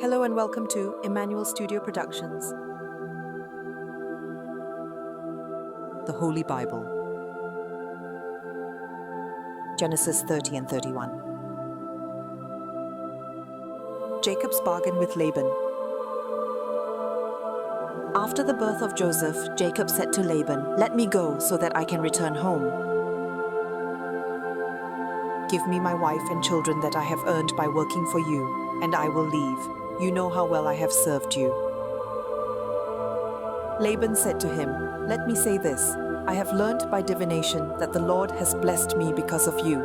Hello and welcome to Emmanuel Studio Productions. The Holy Bible. Genesis 30 and 31. Jacob's bargain with Laban. After the birth of Joseph, Jacob said to Laban, "Let me go so that I can return home. Give me my wife and children that I have earned by working for you, and I will leave. You know how well I have served you." Laban said to him, "Let me say this. I have learnt by divination that the Lord has blessed me because of you.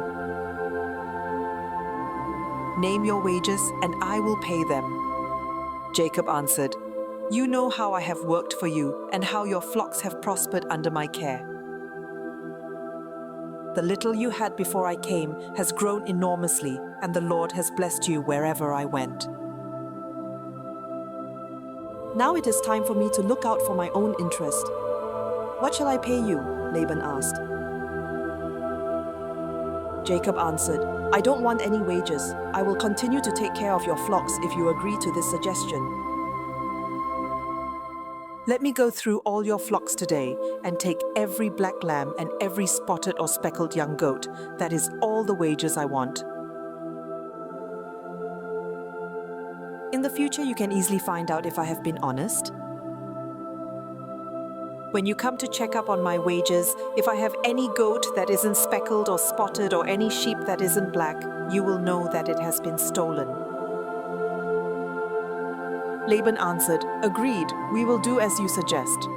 Name your wages, and I will pay them." Jacob answered, "You know how I have worked for you, and how your flocks have prospered under my care. The little you had before I came has grown enormously, and the Lord has blessed you wherever I went. Now it is time for me to look out for my own interest. What shall I pay you?" Laban asked. Jacob answered, "I don't want any wages. I will continue to take care of your flocks if you agree to this suggestion. Let me go through all your flocks today and take every black lamb and every spotted or speckled young goat. That is all the wages I want. In the future, you can easily find out if I have been honest. When you come to check up on my wages, if I have any goat that isn't speckled or spotted or any sheep that isn't black, you will know that it has been stolen." Laban answered, "Agreed, we will do as you suggest."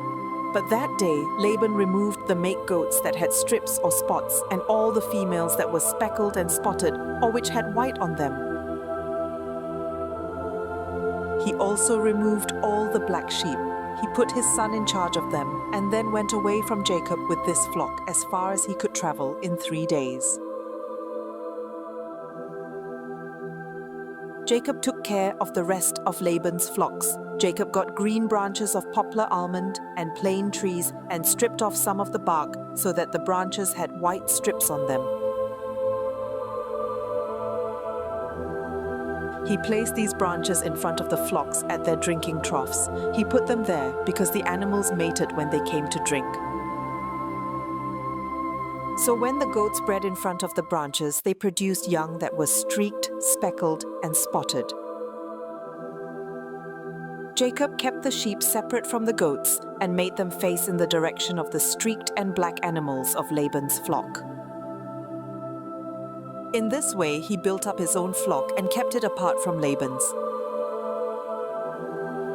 But that day, Laban removed the make goats that had strips or spots and all the females that were speckled and spotted or which had white on them. He also removed all the black sheep. He put his son in charge of them and then went away from Jacob with this flock as far as he could travel in 3 days. Jacob took care of the rest of Laban's flocks. Jacob got green branches of poplar, almond, and plane trees and stripped off some of the bark so that the branches had white strips on them. He placed these branches in front of the flocks at their drinking troughs. He put them there because the animals mated when they came to drink. So when the goats bred in front of the branches, they produced young that were streaked, speckled, and spotted. Jacob kept the sheep separate from the goats and made them face in the direction of the streaked and black animals of Laban's flock. In this way, he built up his own flock and kept it apart from Laban's.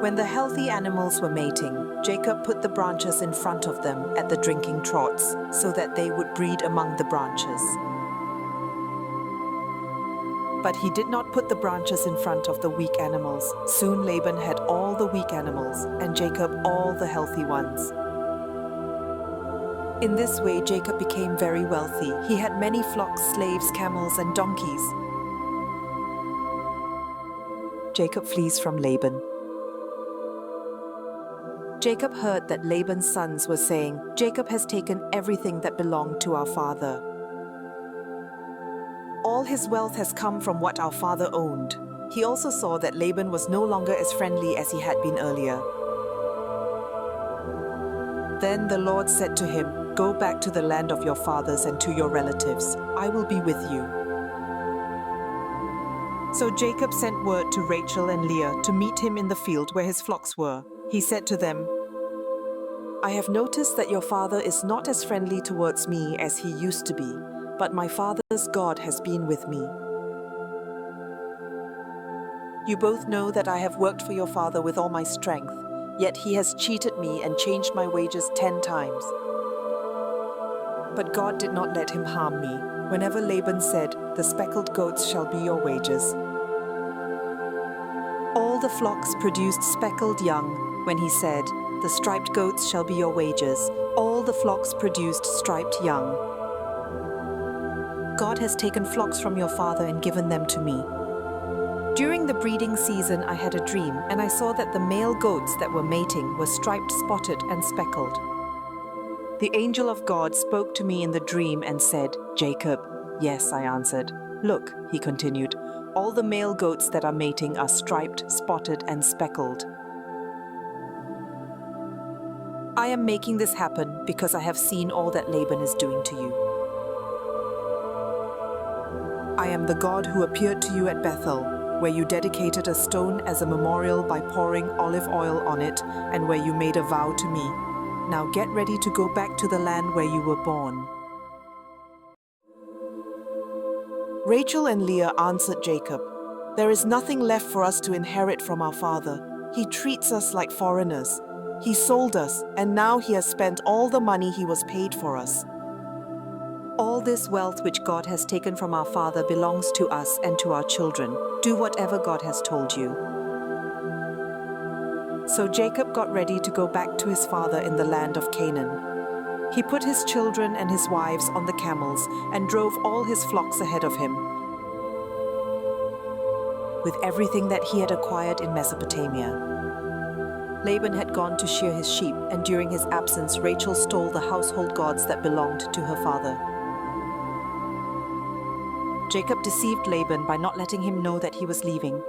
When the healthy animals were mating, Jacob put the branches in front of them at the drinking troughs so that they would breed among the branches. But he did not put the branches in front of the weak animals. Soon Laban had all the weak animals and Jacob all the healthy ones. In this way, Jacob became very wealthy. He had many flocks, slaves, camels, and donkeys. Jacob flees from Laban. Jacob heard that Laban's sons were saying, "Jacob has taken everything that belonged to our father. All his wealth has come from what our father owned." He also saw that Laban was no longer as friendly as he had been earlier. Then the Lord said to him, "Go back to the land of your fathers and to your relatives. I will be with you." So Jacob sent word to Rachel and Leah to meet him in the field where his flocks were. He said to them, "I have noticed that your father is not as friendly towards me as he used to be, but my father's God has been with me. You both know that I have worked for your father with all my strength, yet he has cheated me and changed my wages 10 times. But God did not let him harm me. Whenever Laban said, 'The speckled goats shall be your wages,' all the flocks produced speckled young. When he said, 'The striped goats shall be your wages,' all the flocks produced striped young. God has taken flocks from your father and given them to me. During the breeding season, I had a dream, and I saw that the male goats that were mating were striped, spotted, and speckled. The angel of God spoke to me in the dream and said, 'Jacob.' 'Yes,' I answered. 'Look,' he continued, All the male goats that are mating are striped, spotted, and speckled. I am making this happen because I have seen all that Laban is doing to you. I am the God who appeared to you at Bethel, where you dedicated a stone as a memorial by pouring olive oil on it, and where you made a vow to me. Now get ready to go back to the land where you were born." Rachel and Leah answered Jacob, "There is nothing left for us to inherit from our father. He treats us like foreigners. He sold us, and now he has spent all the money he was paid for us. All this wealth which God has taken from our father belongs to us and to our children. Do whatever God has told you." So Jacob got ready to go back to his father in the land of Canaan. He put his children and his wives on the camels and drove all his flocks ahead of him, with everything that he had acquired in Mesopotamia. Laban had gone to shear his sheep, and during his absence Rachel stole the household gods that belonged to her father. Jacob deceived Laban by not letting him know that he was leaving.